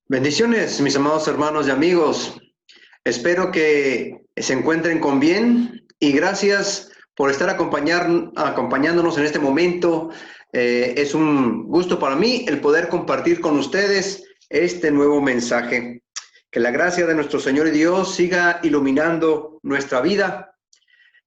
Bendiciones, mis amados hermanos y amigos. Espero que se encuentren con bien y gracias por estar acompañándonos en este momento. Es un gusto para mí el poder compartir con ustedes este nuevo mensaje. Que la gracia de nuestro Señor y Dios siga iluminando nuestra vida,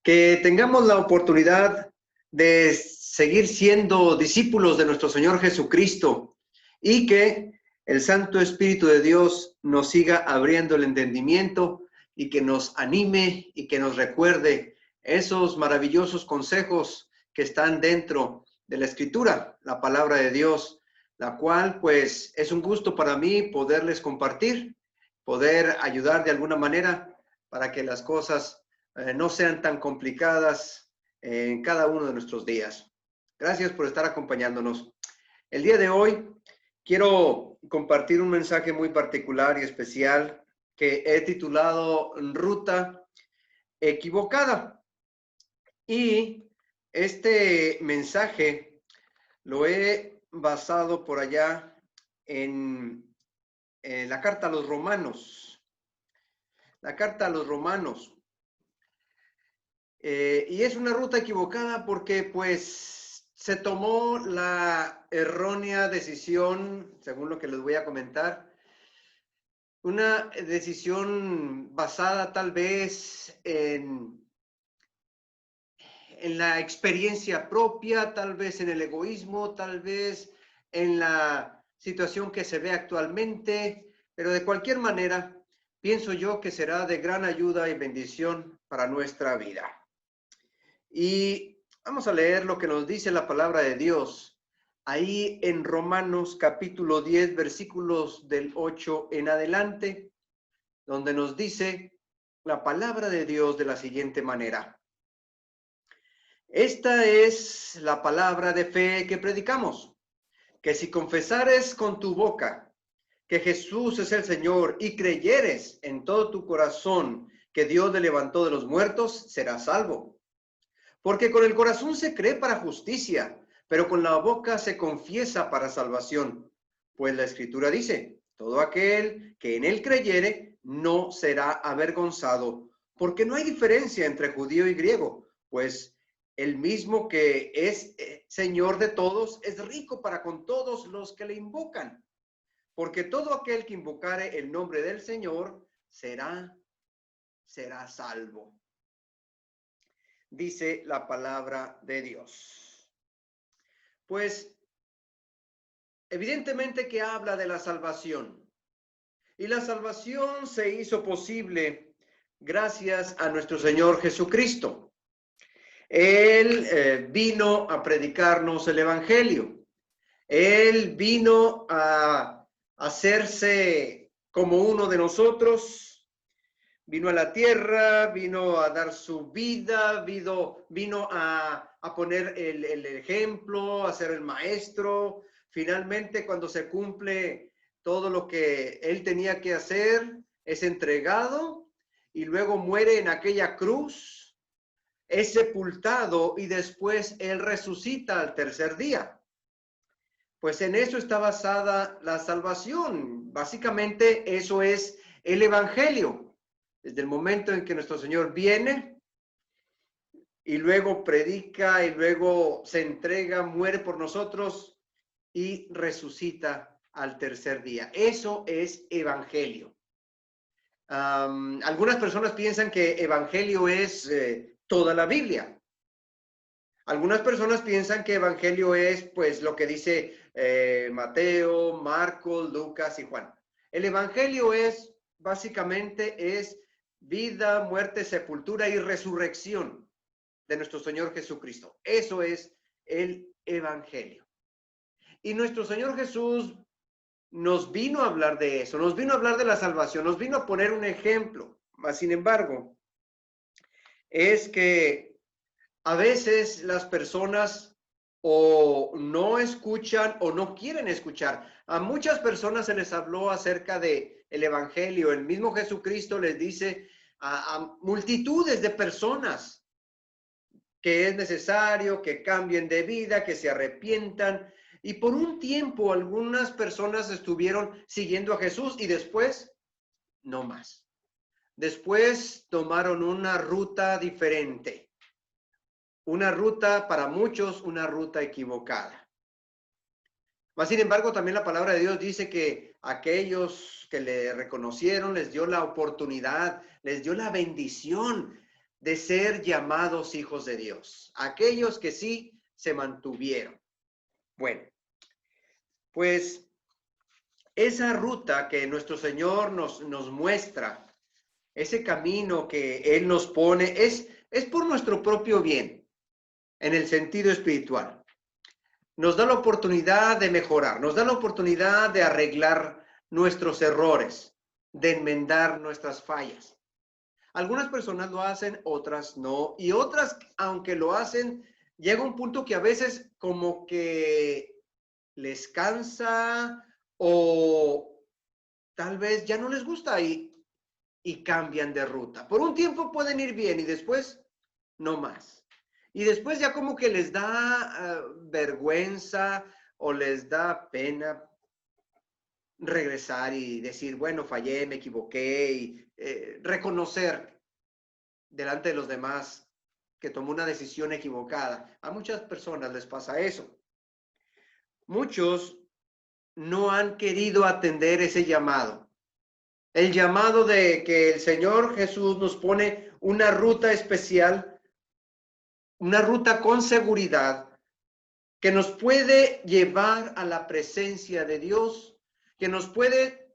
que tengamos la oportunidad de seguir siendo discípulos de nuestro Señor Jesucristo y que el Santo Espíritu de Dios nos siga abriendo el entendimiento y que nos anime y que nos recuerde esos maravillosos consejos que están dentro de la Escritura, la palabra de Dios, la cual pues es un gusto para mí poderles compartir, poder ayudar de alguna manera para que las cosas no sean tan complicadas en cada uno de nuestros días. Gracias por estar acompañándonos. El día de hoy quiero compartir un mensaje muy particular y especial que he titulado Ruta Equivocada. Y este mensaje lo he basado por allá en la carta a los Romanos. La carta a los Romanos. Y es una ruta equivocada porque pues se tomó la errónea decisión, según lo que les voy a comentar, una decisión basada tal vez en la experiencia propia, tal vez en el egoísmo, tal vez en la situación que se ve actualmente, pero de cualquier manera, pienso yo que será de gran ayuda y bendición para nuestra vida. Y vamos a leer lo que nos dice la palabra de Dios ahí en Romanos capítulo 10, versículos del 8 en adelante, donde nos dice la palabra de Dios de la siguiente manera. Esta es la palabra de fe que predicamos, que si confesares con tu boca que Jesús es el Señor y creyeres en todo tu corazón que Dios le levantó de los muertos, serás salvo. Porque con el corazón se cree para justicia, pero con la boca se confiesa para salvación. Pues la Escritura dice, todo aquel que en él creyere no será avergonzado, porque no hay diferencia entre judío y griego, pues el mismo que es Señor de todos es rico para con todos los que le invocan. Porque todo aquel que invocare el nombre del Señor será salvo. Dice la palabra de Dios. Pues evidentemente que habla de la salvación. Y la salvación se hizo posible gracias a nuestro Señor Jesucristo. Él vino a predicarnos el Evangelio. Él vino a hacerse como uno de nosotros. Vino a la tierra, vino a dar su vida, vino a poner el ejemplo, a ser el maestro. Finalmente, cuando se cumple todo lo que él tenía que hacer, es entregado y luego muere en aquella cruz, es sepultado y después él resucita al tercer día. Pues en eso está basada la salvación. Básicamente eso es el Evangelio. Desde el momento en que nuestro Señor viene y luego predica y luego se entrega, muere por nosotros y resucita al tercer día. Eso es evangelio. Algunas personas piensan que evangelio es toda la Biblia. Algunas personas piensan que evangelio es pues lo que dice Mateo, Marcos, Lucas y Juan. El evangelio es básicamente es vida, muerte, sepultura y resurrección de nuestro Señor Jesucristo. Eso es el evangelio. Y nuestro Señor Jesús nos vino a hablar de eso, nos vino a hablar de la salvación, nos vino a poner un ejemplo. Mas, sin embargo, es que a veces las personas o no escuchan o no quieren escuchar. A muchas personas se les habló acerca de el evangelio. El mismo Jesucristo les dice a multitudes de personas que es necesario que cambien de vida, que se arrepientan. Y por un tiempo algunas personas estuvieron siguiendo a Jesús y después no más. Después tomaron una ruta diferente. Una ruta para muchos, una ruta equivocada. Mas, sin embargo, también la palabra de Dios dice que aquellos que le reconocieron les dio la oportunidad, les dio la bendición de ser llamados hijos de Dios. Aquellos que sí se mantuvieron. Bueno, pues esa ruta que nuestro Señor nos muestra, ese camino que Él nos pone, es por nuestro propio bien, en el sentido espiritual. Nos da la oportunidad de mejorar, nos da la oportunidad de arreglar nuestros errores, de enmendar nuestras fallas. Algunas personas lo hacen, otras no, y otras, aunque lo hacen, llega un punto que a veces como que les cansa o tal vez ya no les gusta y cambian de ruta. Por un tiempo pueden ir bien y después no más. Y después ya como que les da vergüenza o les da pena regresar y decir, bueno, fallé, me equivoqué, y reconocer delante de los demás que tomó una decisión equivocada. A muchas personas les pasa eso. Muchos no han querido atender ese llamado. El llamado de que el Señor Jesús nos pone una ruta especial, una ruta con seguridad, que nos puede llevar a la presencia de Dios, que nos puede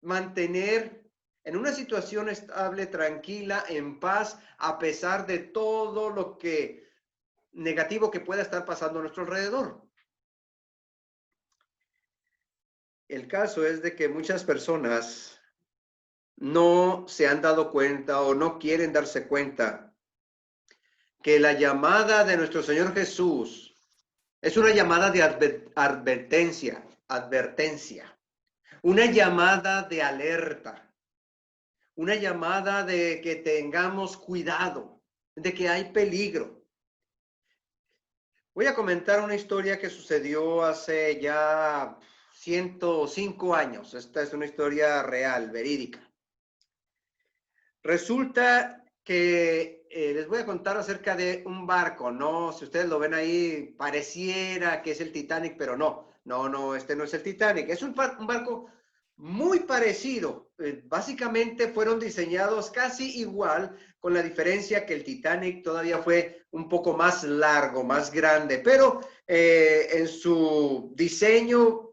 mantener en una situación estable, tranquila, en paz, a pesar de todo lo que negativo que pueda estar pasando a nuestro alrededor. El caso es de que muchas personas no se han dado cuenta o no quieren darse cuenta que la llamada de nuestro Señor Jesús es una llamada de advertencia, una llamada de alerta, una llamada de que tengamos cuidado, de que hay peligro. Voy a comentar una historia que sucedió hace ya 105 años. Esta es una historia real, verídica. Resulta que les voy a contar acerca de un barco, ¿no? Si ustedes lo ven ahí, pareciera que es el Titanic, pero no, este no es el Titanic. Es un barco muy parecido. Básicamente fueron diseñados casi igual, con la diferencia que el Titanic todavía fue un poco más largo, más grande, pero en su diseño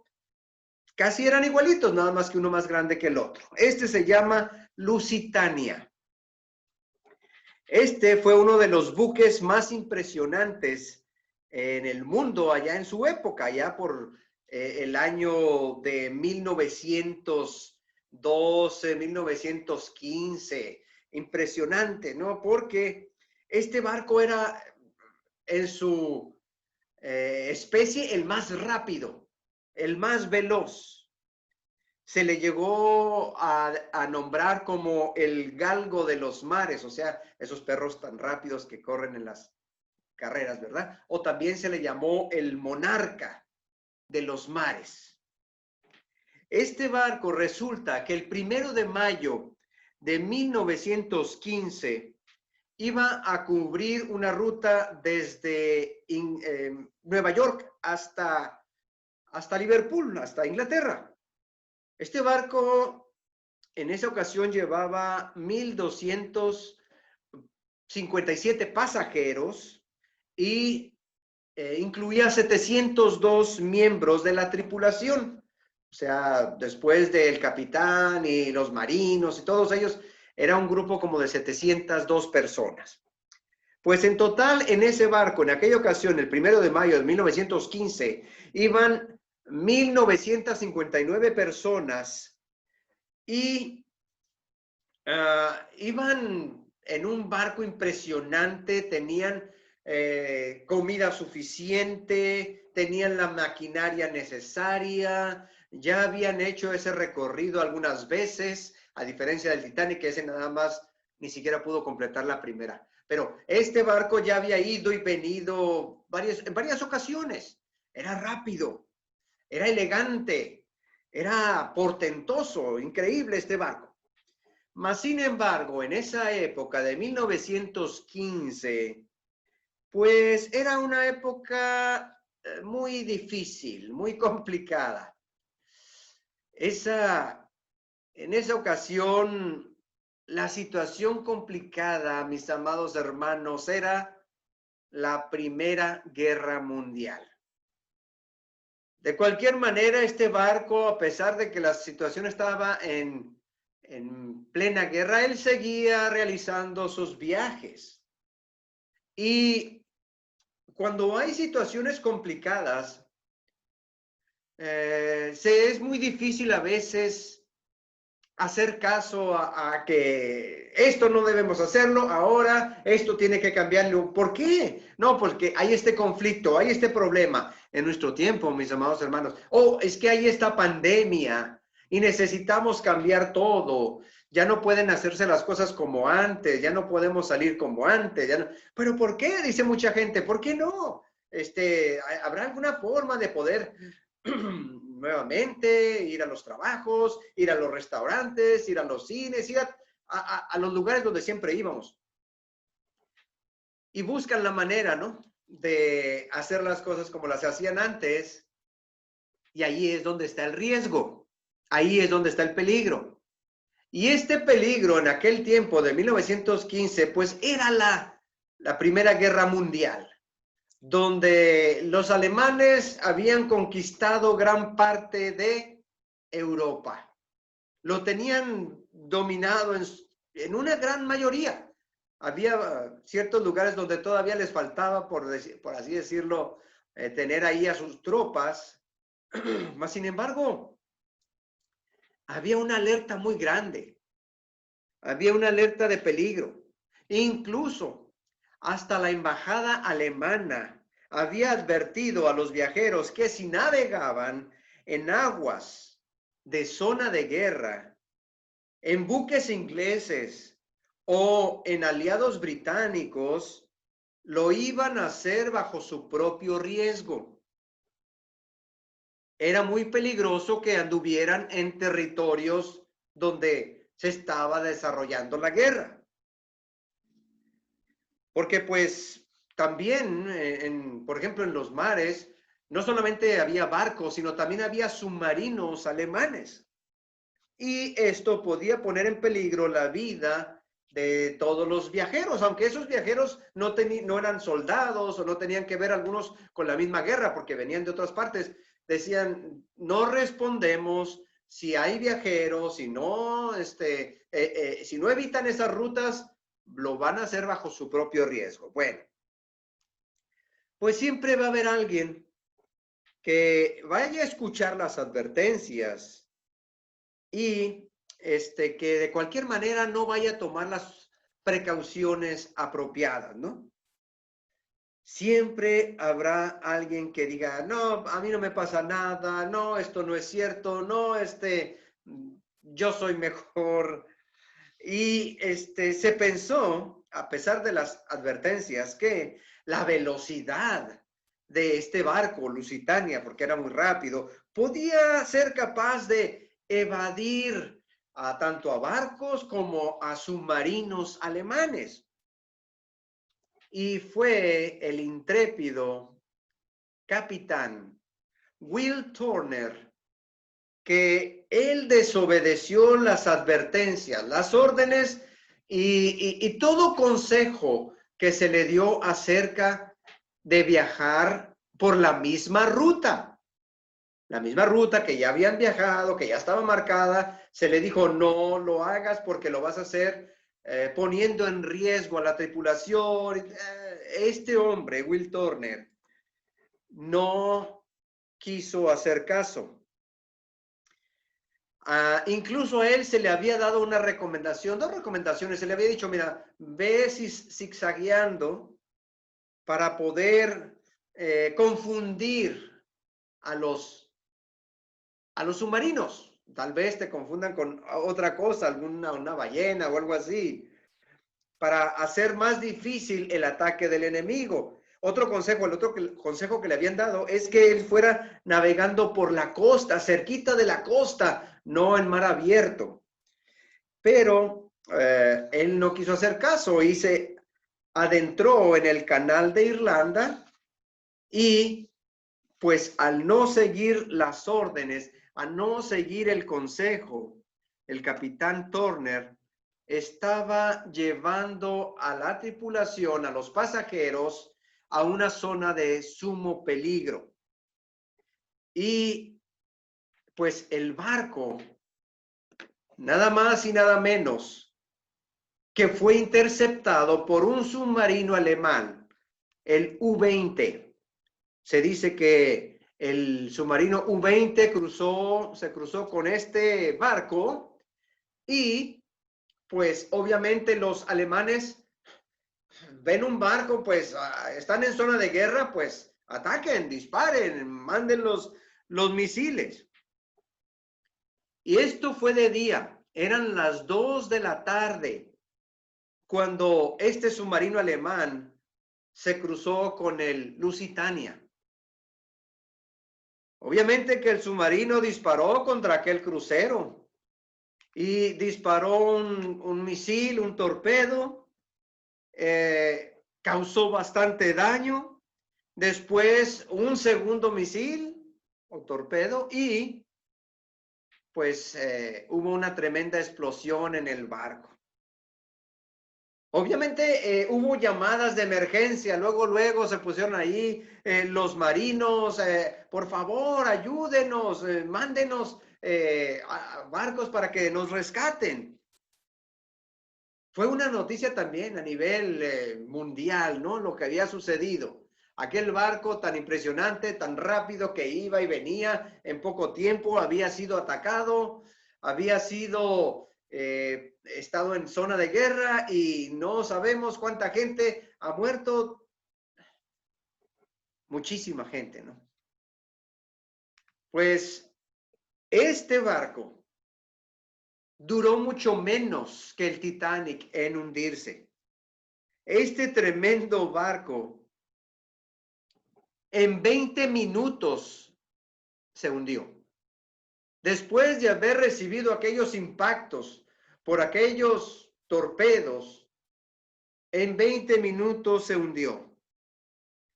casi eran igualitos, nada más que uno más grande que el otro. Este se llama Lusitania. Este fue uno de los buques más impresionantes en el mundo allá en su época, allá por el año de 1912, 1915. Impresionante, ¿no? Porque este barco era en su especie el más rápido, el más veloz. Se le llegó a nombrar como el galgo de los mares, o sea, esos perros tan rápidos que corren en las carreras, ¿verdad? O también se le llamó el monarca de los mares. Este barco resulta que el 1 de mayo de 1915 iba a cubrir una ruta desde Nueva York hasta Liverpool, hasta Inglaterra. Este barco en esa ocasión llevaba 1,257 pasajeros y incluía 702 miembros de la tripulación. O sea, después del capitán y los marinos y todos ellos, era un grupo como de 702 personas. Pues en total en ese barco, en aquella ocasión, el 1 de mayo de 1915, iban 1,959 personas y iban en un barco impresionante, tenían comida suficiente, tenían la maquinaria necesaria, ya habían hecho ese recorrido algunas veces, a diferencia del Titanic, que ese nada más ni siquiera pudo completar la primera. Pero este barco ya había ido y venido en varias ocasiones. era rápido, era elegante, era portentoso, increíble este barco. Mas, sin embargo, en esa época de 1915, pues era una época muy difícil, muy complicada. En esa ocasión, la situación complicada, mis amados hermanos, era la Primera Guerra Mundial. De cualquier manera, este barco, a pesar de que la situación estaba en plena guerra, él seguía realizando sus viajes. Y cuando hay situaciones complicadas, es muy difícil a veces hacer caso a que esto no debemos hacerlo, ahora esto tiene que cambiarlo. ¿Por qué? No, porque hay este conflicto, hay este problema en nuestro tiempo, mis amados hermanos. Es que hay esta pandemia y necesitamos cambiar todo. Ya no pueden hacerse las cosas como antes, ya no podemos salir como antes. Ya no. ¿Pero por qué? Dice mucha gente, ¿por qué no? ¿Habrá alguna forma de poder nuevamente ir a los trabajos, ir a los restaurantes, ir a los cines, ir a los lugares donde siempre íbamos? Y buscan la manera, ¿no?, de hacer las cosas como las hacían antes. Y ahí es donde está el riesgo. Ahí es donde está el peligro. Y este peligro en aquel tiempo de 1915, pues era la Primera Guerra Mundial, donde los alemanes habían conquistado gran parte de Europa. Lo tenían dominado en una gran mayoría. Había ciertos lugares donde todavía les faltaba, por así decirlo, tener ahí a sus tropas. Mas, sin embargo, había una alerta muy grande. Había una alerta de peligro. Incluso hasta la embajada alemana había advertido a los viajeros que si navegaban en aguas de zona de guerra, en buques ingleses o en aliados británicos, lo iban a hacer bajo su propio riesgo. Era muy peligroso que anduvieran en territorios donde se estaba desarrollando la guerra. Porque pues también, por ejemplo, en los mares, no solamente había barcos, sino también había submarinos alemanes. Y esto podía poner en peligro la vida de todos los viajeros, aunque esos viajeros no eran soldados o no tenían que ver algunos con la misma guerra porque venían de otras partes. Decían, no respondemos si hay viajeros, si no evitan esas rutas, lo van a hacer bajo su propio riesgo. Bueno, pues siempre va a haber alguien que vaya a escuchar las advertencias y que de cualquier manera no vaya a tomar las precauciones apropiadas, ¿no? Siempre habrá alguien que diga, no, a mí no me pasa nada, no, esto no es cierto, no, yo soy mejor. Y se pensó, a pesar de las advertencias, que la velocidad de este barco Lusitania, porque era muy rápido, podía ser capaz de evadir tanto a barcos como a submarinos alemanes. Y fue el intrépido capitán Will Turner que él desobedeció las advertencias, las órdenes y todo consejo que se le dio acerca de viajar por la misma ruta que ya habían viajado, que ya estaba marcada. Se le dijo, no lo hagas porque lo vas a hacer poniendo en riesgo a la tripulación. Este hombre, Will Turner, no quiso hacer caso. Incluso a él se le había dado una recomendación, dos recomendaciones. Se le había dicho, mira, ve zigzagueando para poder confundir a los submarinos. Tal vez te confundan con otra cosa, una ballena o algo así, para hacer más difícil el ataque del enemigo. consejo que le habían dado es que él fuera navegando por la costa, cerquita de la costa, no en mar abierto. Pero él no quiso hacer caso y se adentró en el canal de Irlanda y pues al no seguir las órdenes, a no seguir el consejo, el capitán Turner estaba llevando a la tripulación, a los pasajeros, a una zona de sumo peligro. Y pues el barco, nada más y nada menos, que fue interceptado por un submarino alemán, el U-20. Se dice que el submarino U-20 se cruzó con este barco y pues obviamente los alemanes ven un barco, pues están en zona de guerra, pues ataquen, disparen, manden los misiles. Y esto fue de día, eran las 2 de la tarde cuando este submarino alemán se cruzó con el Lusitania. Obviamente que el submarino disparó contra aquel crucero y disparó un misil, un torpedo, causó bastante daño. Después un segundo misil o torpedo y pues hubo una tremenda explosión en el barco. Obviamente hubo llamadas de emergencia, luego se pusieron ahí los marinos, por favor, ayúdenos, mándenos barcos para que nos rescaten. Fue una noticia también a nivel mundial, ¿no? Lo que había sucedido. Aquel barco tan impresionante, tan rápido que iba y venía en poco tiempo, había sido atacado, había sido estado en zona de guerra y no sabemos cuánta gente ha muerto. Muchísima gente, ¿no? Pues este barco duró mucho menos que el Titanic en hundirse. Este tremendo barco en 20 minutos se hundió. Después de haber recibido aquellos impactos por aquellos torpedos, en 20 minutos se hundió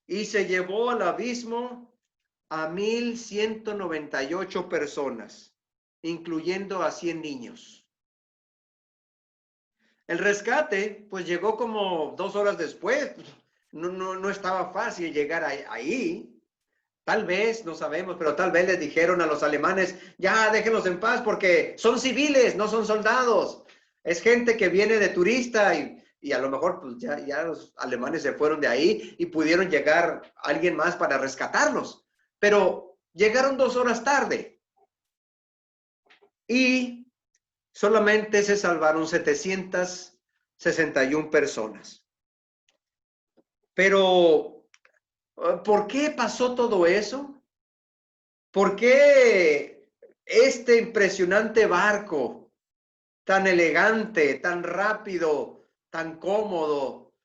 y se llevó al abismo a 1,198 personas, incluyendo a 100 niños. El rescate, pues llegó como 2 horas después. No estaba fácil llegar ahí. Tal vez, no sabemos, pero tal vez les dijeron a los alemanes, ya déjenlos en paz porque son civiles, no son soldados. Es gente que viene de turista y a lo mejor pues ya los alemanes se fueron de ahí y pudieron llegar alguien más para rescatarlos. Pero llegaron 2 horas tarde y solamente se salvaron 761 personas. Pero, ¿por qué pasó todo eso? ¿Por qué este impresionante barco, tan elegante, tan rápido, tan cómodo,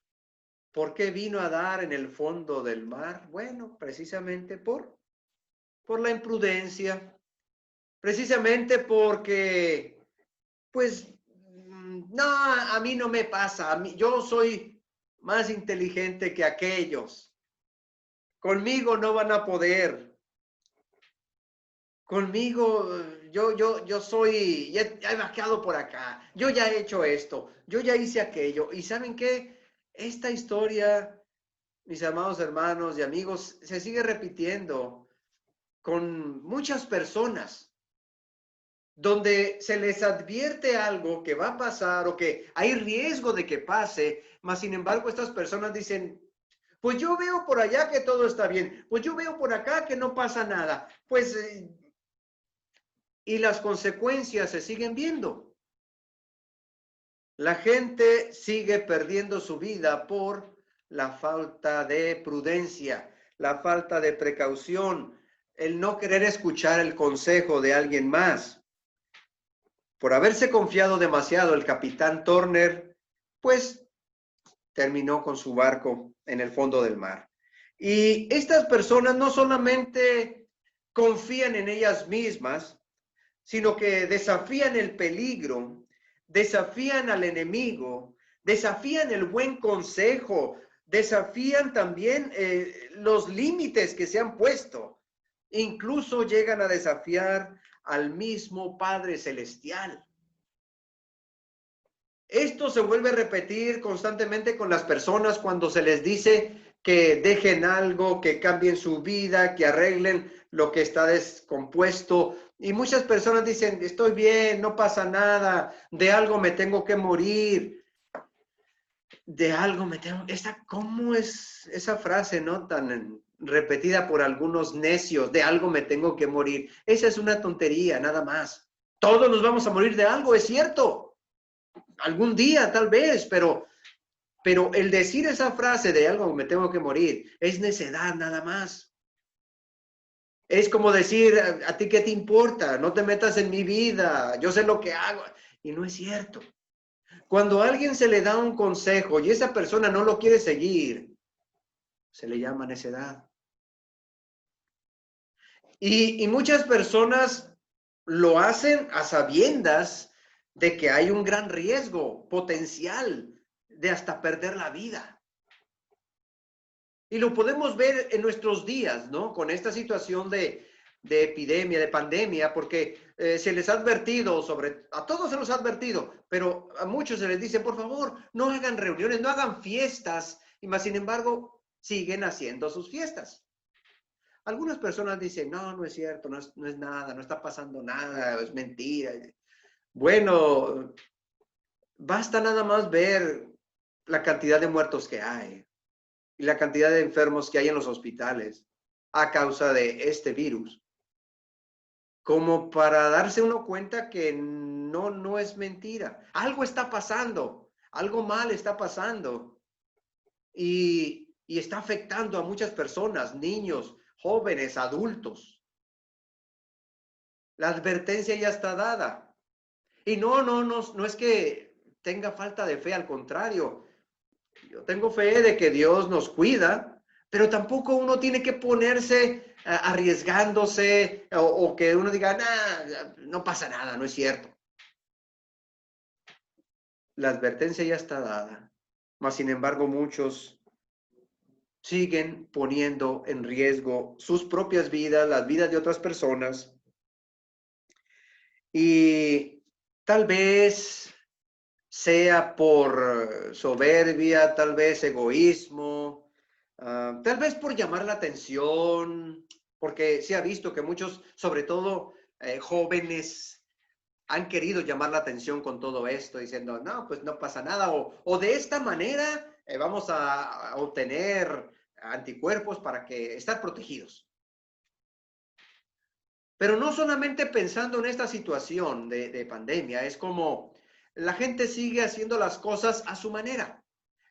por qué vino a dar en el fondo del mar? Bueno, precisamente por la imprudencia, precisamente porque, pues, no, a mí no me pasa, yo soy más inteligente que aquellos, conmigo no van a poder. Conmigo, yo soy, ya he vaqueado por acá, yo ya he hecho esto, yo ya hice aquello. ¿Y saben qué? Esta historia, mis amados hermanos y amigos, se sigue repitiendo con muchas personas, donde se les advierte algo que va a pasar o que hay riesgo de que pase, mas sin embargo estas personas dicen, pues yo veo por allá que todo está bien, pues yo veo por acá que no pasa nada, pues... y las consecuencias se siguen viendo. La gente sigue perdiendo su vida por la falta de prudencia, la falta de precaución, el no querer escuchar el consejo de alguien más. Por haberse confiado demasiado, el capitán Turner, pues terminó con su barco en el fondo del mar. Y estas personas no solamente confían en ellas mismas, sino que desafían el peligro, desafían al enemigo, desafían el buen consejo, desafían también los límites que se han puesto. Incluso llegan a desafiar al mismo Padre Celestial. Esto se vuelve a repetir constantemente con las personas cuando se les dice que dejen algo, que cambien su vida, que arreglen lo que está descompuesto. Y muchas personas dicen, estoy bien, no pasa nada, de algo me tengo que morir, de algo me tengo... ¿Cómo es esa frase, no? Tan repetida por algunos necios, de algo me tengo que morir. Esa es una tontería, nada más. Todos nos vamos a morir de algo, es cierto. Algún día tal vez, pero el decir esa frase de algo me tengo que morir es necedad nada más. Es como decir, a ti qué te importa, no te metas en mi vida, yo sé lo que hago. Y no es cierto. Cuando a alguien se le da un consejo y esa persona no lo quiere seguir, se le llama necedad. Y muchas personas lo hacen a sabiendas de que hay un gran riesgo potencial de hasta perder la vida. Y lo podemos ver en nuestros días, ¿no? Con esta situación de epidemia, de pandemia, porque se les ha advertido, a todos se los ha advertido, pero a muchos se les dice, por favor, no hagan reuniones, no hagan fiestas, y más sin embargo, siguen haciendo sus fiestas. Algunas personas dicen, no, no es cierto, no es nada, no está pasando nada, es mentira. Bueno, basta nada más ver la cantidad de muertos que hay y la cantidad de enfermos que hay en los hospitales a causa de este virus, como para darse uno cuenta que no es mentira. Algo está pasando, algo mal está pasando y está afectando a muchas personas, niños, jóvenes, adultos. La advertencia ya está dada. Y no es que tenga falta de fe, al contrario. Yo tengo fe de que Dios nos cuida, pero tampoco uno tiene que ponerse arriesgándose o que uno diga, nah, no pasa nada, no es cierto. La advertencia ya está dada, mas sin embargo muchos siguen poniendo en riesgo sus propias vidas, las vidas de otras personas y tal vez sea por soberbia, tal vez egoísmo, tal vez por llamar la atención, porque se ha visto que muchos, sobre todo jóvenes, han querido llamar la atención con todo esto, diciendo, no, pues no pasa nada, o de esta manera vamos a obtener anticuerpos para que estar protegidos. Pero no solamente pensando en esta situación de pandemia, es como la gente sigue haciendo las cosas a su manera.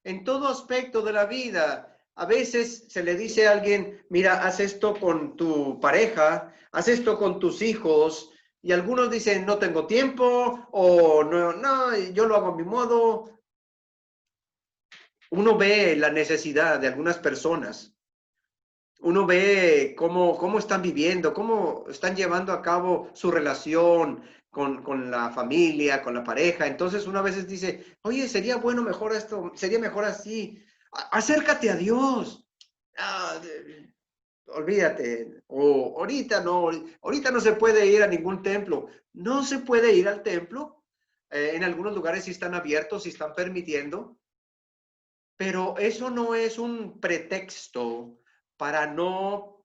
En todo aspecto de la vida, a veces se le dice a alguien, mira, haz esto con tu pareja, haz esto con tus hijos, y algunos dicen, no tengo tiempo, o no, yo lo hago a mi modo. Uno ve la necesidad de algunas personas, uno ve cómo están viviendo, cómo están llevando a cabo su relación con la familia, con la pareja. Entonces uno a veces dice, oye, sería bueno mejor esto, sería mejor así. Acércate a Dios. Ah, olvídate. O ahorita no se puede ir a ningún templo. No se puede ir al templo. En algunos lugares sí están abiertos, sí están permitiendo. Pero eso no es un pretexto para no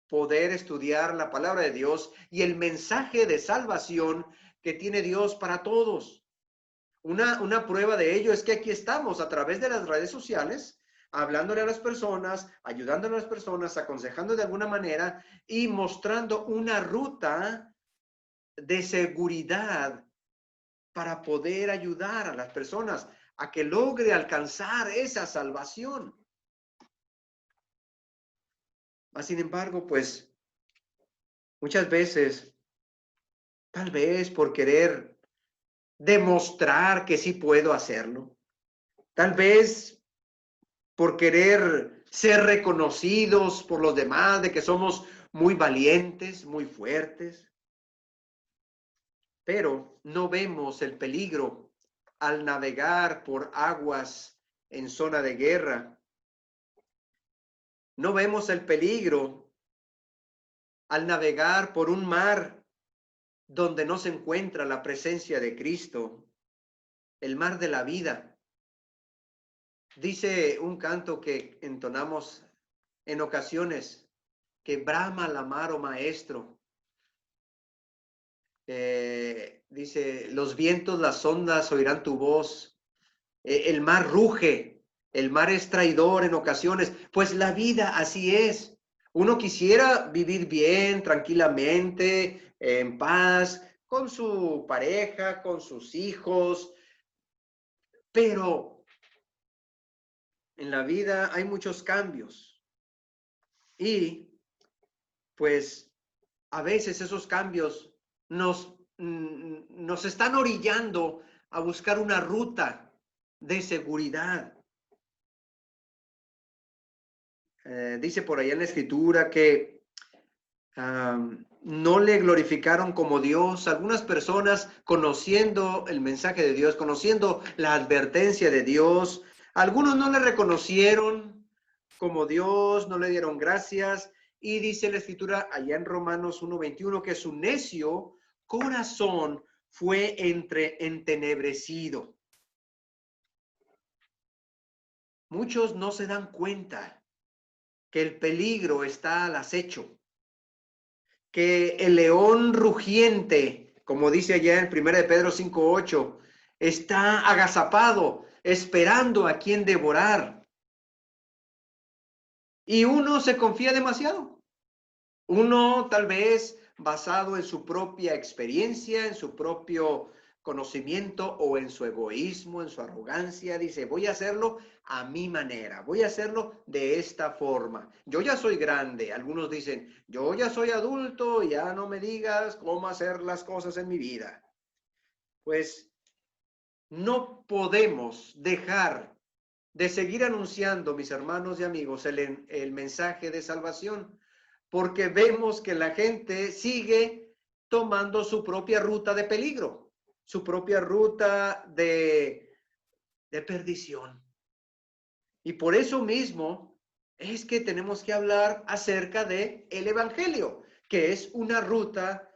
poder estudiar la palabra de Dios y el mensaje de salvación que tiene Dios para todos. Una prueba de ello es que aquí estamos a través de las redes sociales, hablándole a las personas, ayudándole a las personas, aconsejando de alguna manera y mostrando una ruta de seguridad para poder ayudar a las personas a que logre alcanzar esa salvación. Mas, sin embargo, pues muchas veces, tal vez por querer demostrar que sí puedo hacerlo, tal vez por querer ser reconocidos por los demás, de que somos muy valientes, muy fuertes. Pero no vemos el peligro al navegar por aguas en zona de guerra. No vemos el peligro al navegar por un mar donde no se encuentra la presencia de Cristo, el mar de la vida. Dice un canto que entonamos en ocasiones, que brama la mar, oh maestro. Dice, los vientos, las ondas oirán tu voz. El mar ruge, el mar es traidor en ocasiones. Pues la vida así es. Uno quisiera vivir bien, tranquilamente, en paz, con su pareja, con sus hijos, pero en la vida hay muchos cambios y pues a veces esos cambios nos están orillando a buscar una ruta de seguridad. Dice por allá en la escritura que no le glorificaron como Dios. Algunas personas, conociendo el mensaje de Dios, conociendo la advertencia de Dios, algunos no le reconocieron como Dios, no le dieron gracias. Y dice la escritura allá en Romanos 1:21 que su necio corazón fue entenebrecido. Muchos no se dan cuenta que el peligro está al acecho, que el león rugiente, como dice allá en 1 de Pedro 5:8, está agazapado, esperando a quien devorar. Y uno se confía demasiado. Uno tal vez basado en su propia experiencia, en su propio conocimiento o en su egoísmo, en su arrogancia, dice, voy a hacerlo a mi manera, voy a hacerlo de esta forma. Yo ya soy grande, algunos dicen, yo ya soy adulto, ya no me digas cómo hacer las cosas en mi vida. Pues no podemos dejar de seguir anunciando, mis hermanos y amigos, el mensaje de salvación, porque vemos que la gente sigue tomando su propia ruta de peligro, su propia ruta de perdición. Y por eso mismo es que tenemos que hablar acerca de el evangelio, que es una ruta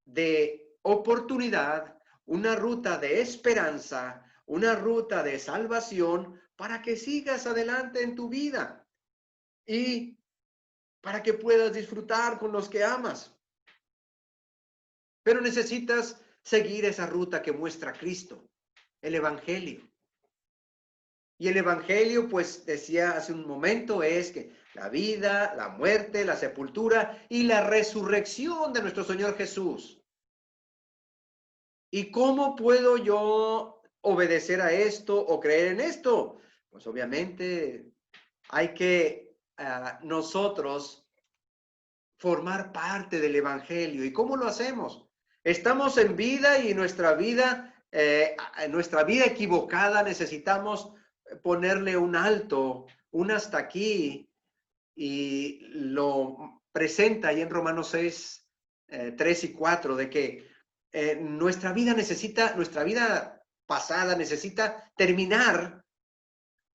de oportunidad, una ruta de esperanza, una ruta de salvación para que sigas adelante en tu vida y para que puedas disfrutar con los que amas. Pero necesitas seguir esa ruta que muestra Cristo, el evangelio. Y el evangelio, pues decía hace un momento, es que la vida, la muerte, la sepultura y la resurrección de nuestro Señor Jesús. ¿Y cómo puedo yo obedecer a esto o creer en esto? Pues obviamente hay que nosotros formar parte del evangelio. ¿Y cómo lo hacemos? Estamos en vida y nuestra vida equivocada necesitamos ponerle un alto, un hasta aquí, y lo presenta ahí en Romanos 6, 3 y 4, de que nuestra vida pasada necesita terminar,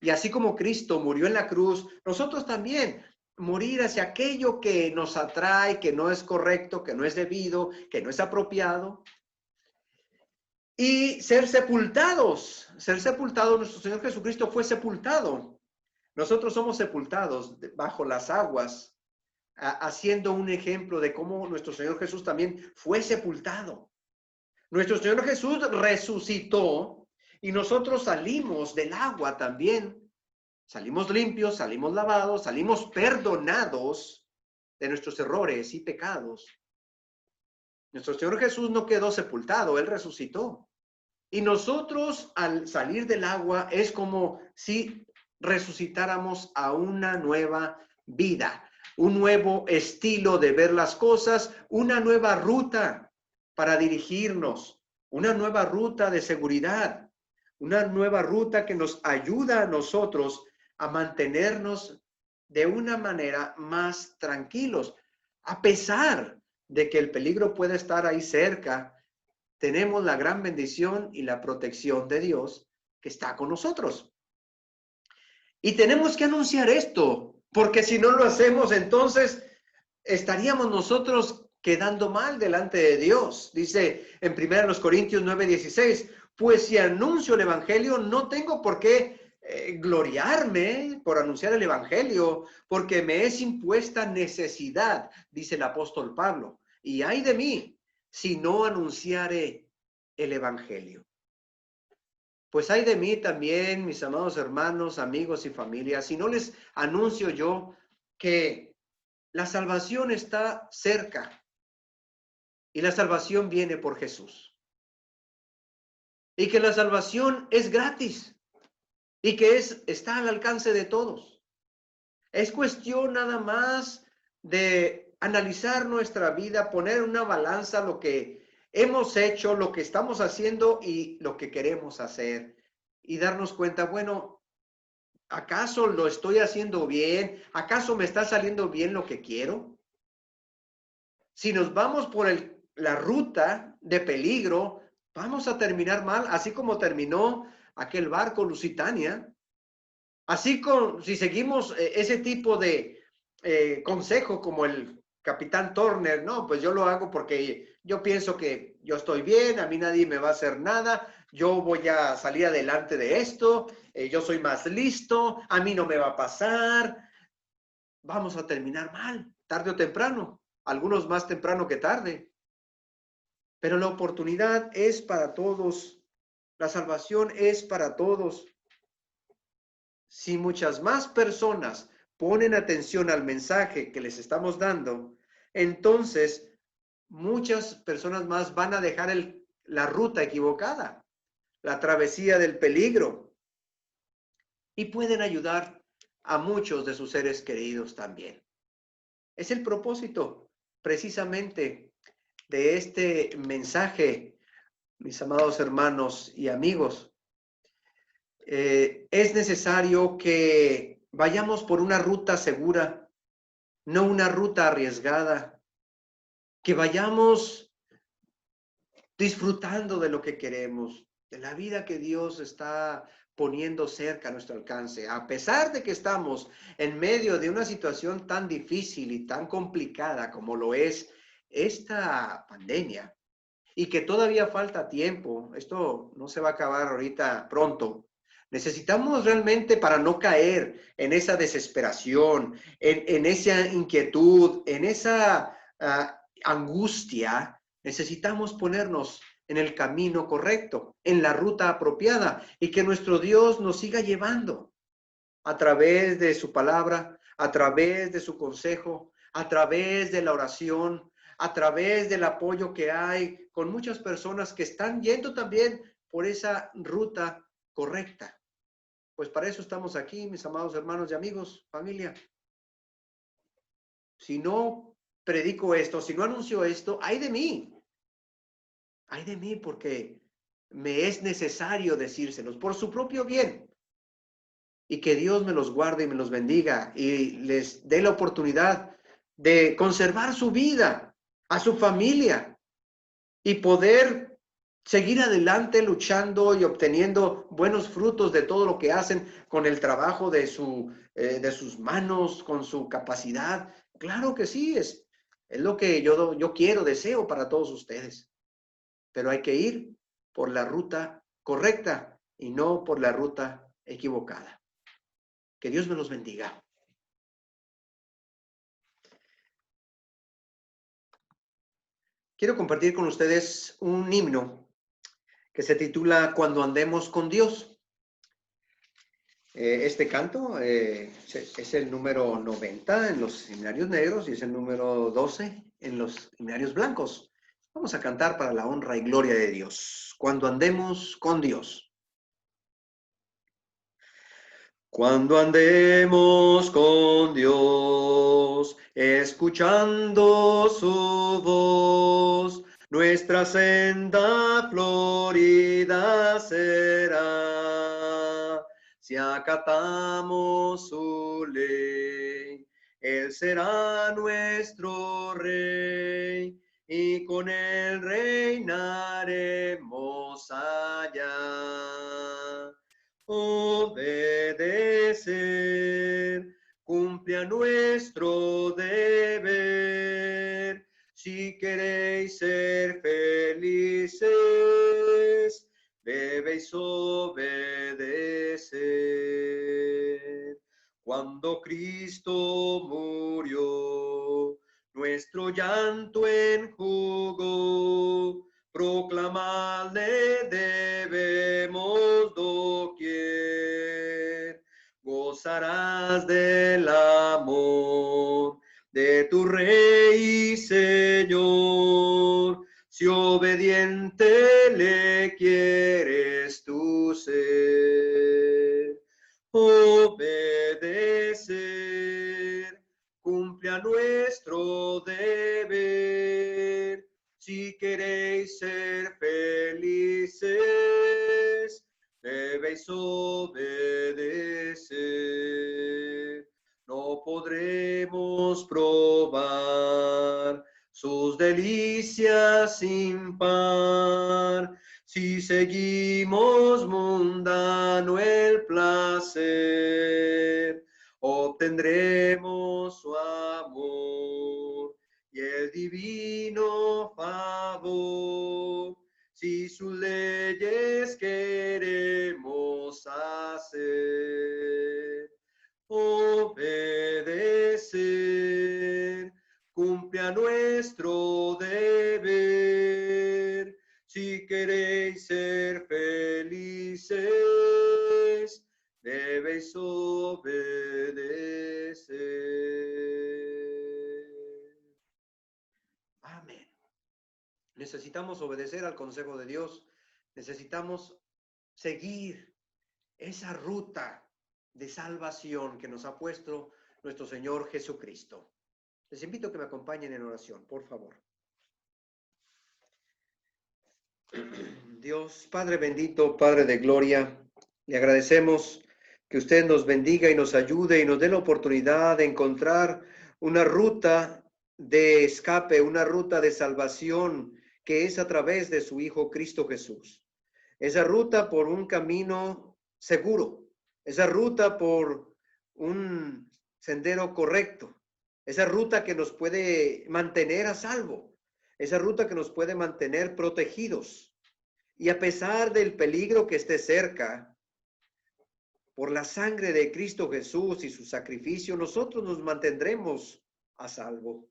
y así como Cristo murió en la cruz, nosotros también morir hacia aquello que nos atrae, que no es correcto, que no es debido, que no es apropiado, y ser sepultados. Nuestro Señor Jesucristo fue sepultado. Nosotros somos sepultados bajo las aguas, haciendo un ejemplo de cómo nuestro Señor Jesús también fue sepultado. Nuestro Señor Jesús resucitó y nosotros salimos del agua también. Salimos limpios, salimos lavados, salimos perdonados de nuestros errores y pecados. Nuestro Señor Jesús no quedó sepultado, Él resucitó. Y nosotros al salir del agua es como si resucitáramos a una nueva vida, un nuevo estilo de ver las cosas, una nueva ruta para dirigirnos, una nueva ruta de seguridad, una nueva ruta que nos ayuda a nosotros a mantenernos de una manera más tranquilos. A pesar de que el peligro puede estar ahí cerca, tenemos la gran bendición y la protección de Dios que está con nosotros. Y tenemos que anunciar esto, porque si no lo hacemos, entonces estaríamos nosotros quedando mal delante de Dios. Dice en 1 Corintios 9:16, pues si anuncio el evangelio, no tengo por qué gloriarme por anunciar el evangelio, porque me es impuesta necesidad, dice el apóstol Pablo. Y ay de mí, si no anunciare el evangelio. Pues hay de mí también, mis amados hermanos, amigos y familia, si no les anuncio yo que la salvación está cerca y la salvación viene por Jesús. Y que la salvación es gratis y que está al alcance de todos. Es cuestión nada más de analizar nuestra vida, poner en una balanza lo que hemos hecho, lo que estamos haciendo y lo que queremos hacer. Y darnos cuenta, bueno, ¿acaso lo estoy haciendo bien? ¿Acaso me está saliendo bien lo que quiero? Si nos vamos por la ruta de peligro, vamos a terminar mal, así como terminó aquel barco Lusitania. Si seguimos ese tipo de consejo como el capitán Turner, no, pues yo lo hago porque yo pienso que yo estoy bien, a mí nadie me va a hacer nada, yo voy a salir adelante de esto, yo soy más listo, a mí no me va a pasar. Vamos a terminar mal, tarde o temprano, algunos más temprano que tarde. Pero la oportunidad es para todos, la salvación es para todos. Si muchas más personas ponen atención al mensaje que les estamos dando, entonces muchas personas más van a dejar la ruta equivocada, la travesía del peligro, y pueden ayudar a muchos de sus seres queridos también. Es el propósito precisamente de este mensaje, mis amados hermanos y amigos. Es necesario que vayamos por una ruta segura, no una ruta arriesgada, que vayamos disfrutando de lo que queremos, de la vida que Dios está poniendo cerca a nuestro alcance, a pesar de que estamos en medio de una situación tan difícil y tan complicada como lo es esta pandemia, y que todavía falta tiempo. Esto no se va a acabar ahorita pronto. Necesitamos realmente, para no caer en esa desesperación, en esa inquietud, en esa angustia, necesitamos ponernos en el camino correcto, en la ruta apropiada, y que nuestro Dios nos siga llevando a través de su palabra, a través de su consejo, a través de la oración, a través del apoyo que hay con muchas personas que están yendo también por esa ruta correcta. Pues para eso estamos aquí, mis amados hermanos y amigos, familia. Si no predico esto, si no anuncio esto, ay de mí, porque me es necesario decírselos por su propio bien. Y que Dios me los guarde y me los bendiga y les dé la oportunidad de conservar su vida, a su familia, y poder seguir adelante luchando y obteniendo buenos frutos de todo lo que hacen con el trabajo de sus manos, con su capacidad. Claro que sí, es lo que yo quiero, deseo para todos ustedes. Pero hay que ir por la ruta correcta y no por la ruta equivocada. Que Dios me los bendiga. Quiero compartir con ustedes un himno que se titula Cuando andemos con Dios. Este canto es el número 90 en los seminarios negros y es el número 12 en los seminarios blancos. Vamos a cantar para la honra y gloria de Dios. Cuando andemos con Dios. Cuando andemos con Dios, escuchando su voz, nuestra senda florida será, si acatamos su ley. Él será nuestro Rey, y con Él reinaremos allá. Obedecer cumple a nuestro deber. Si queréis ser felices, debéis obedecer. Cuando Cristo murió, nuestro llanto enjugó, proclamarle debemos doquier. Gozarás del amor de tu Rey y Señor, si obediente le quieres tú ser. Obedecer cumple a nuestro deber. Si queréis ser felices, debéis obedecer. No podremos probar sus delicias sin par, si seguimos mundano el placer. Obtendremos su amor y el divino favor, si sus leyes queremos hacer. Obedecer cumple a nuestro deber. Si queréis ser felices, debéis obedecer. Amén. Necesitamos obedecer al consejo de Dios. Necesitamos seguir esa ruta de salvación que nos ha puesto nuestro Señor Jesucristo. Les invito a que me acompañen en oración, por favor. Dios, Padre bendito, Padre de gloria, le agradecemos que usted nos bendiga y nos ayude y nos dé la oportunidad de encontrar una ruta de escape, una ruta de salvación que es a través de su Hijo Cristo Jesús. Esa ruta por un camino seguro, esa ruta por un sendero correcto, esa ruta que nos puede mantener a salvo, esa ruta que nos puede mantener protegidos. Y a pesar del peligro que esté cerca, por la sangre de Cristo Jesús y su sacrificio, nosotros nos mantendremos a salvo.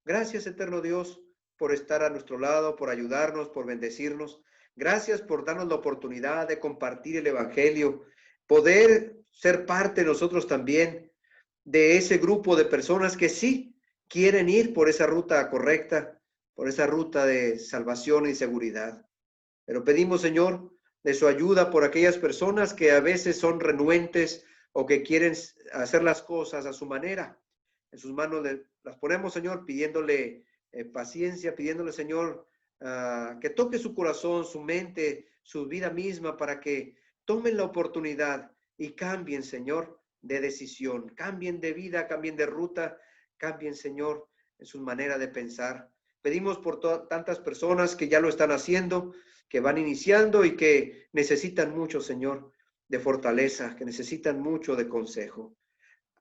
Gracias, eterno Dios, por estar a nuestro lado, por ayudarnos, por bendecirnos. Gracias por darnos la oportunidad de compartir el Evangelio, poder ser parte nosotros también de ese grupo de personas que sí quieren ir por esa ruta correcta, por esa ruta de salvación y seguridad. Pero pedimos, Señor, de su ayuda por aquellas personas que a veces son renuentes o que quieren hacer las cosas a su manera. En sus manos las ponemos, Señor, pidiéndole paciencia, pidiéndole, Señor, que toque su corazón, su mente, su vida misma, para que tomen la oportunidad y cambien, Señor, de decisión, cambien de vida, cambien de ruta, cambien, Señor, en su manera de pensar. Pedimos por tantas personas que ya lo están haciendo, que van iniciando y que necesitan mucho, Señor, de fortaleza, que necesitan mucho de consejo.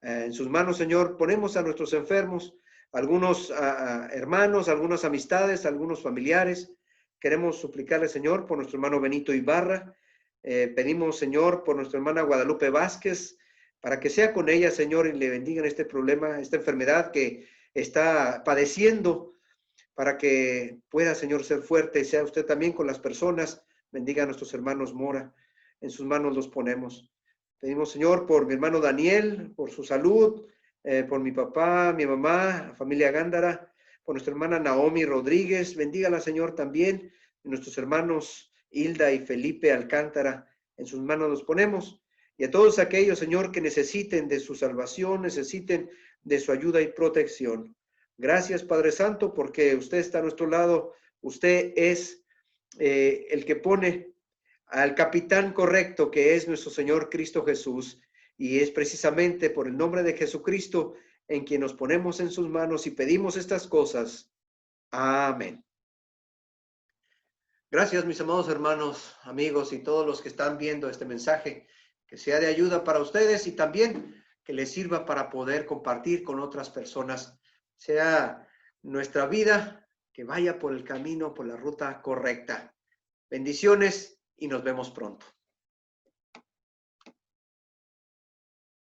En sus manos, Señor, ponemos a nuestros enfermos, algunos hermanos, algunas amistades, algunos familiares. Queremos suplicarle, Señor, por nuestro hermano Benito Ibarra. Pedimos, Señor, por nuestra hermana Guadalupe Vázquez, para que sea con ella, Señor, y le bendiga en este problema, esta enfermedad que está padeciendo, para que pueda, Señor, ser fuerte, y sea usted también con las personas. Bendiga a nuestros hermanos Mora, en sus manos los ponemos. Pedimos, Señor, por mi hermano Daniel, por su salud, por mi papá, mi mamá, familia Gándara, por nuestra hermana Naomi Rodríguez. Bendígala, Señor, también. Y nuestros hermanos Hilda y Felipe Alcántara, en sus manos los ponemos. Y a todos aquellos, Señor, que necesiten de su salvación, necesiten de su ayuda y protección. Gracias, Padre Santo, porque usted está a nuestro lado. Usted es el que pone al capitán correcto, que es nuestro Señor Cristo Jesús. Y es precisamente por el nombre de Jesucristo en quien nos ponemos en sus manos y pedimos estas cosas. Amén. Gracias, mis amados hermanos, amigos y todos los que están viendo este mensaje, que sea de ayuda para ustedes y también que les sirva para poder compartir con otras personas, sea nuestra vida que vaya por el camino, por la ruta correcta. Bendiciones y nos vemos pronto.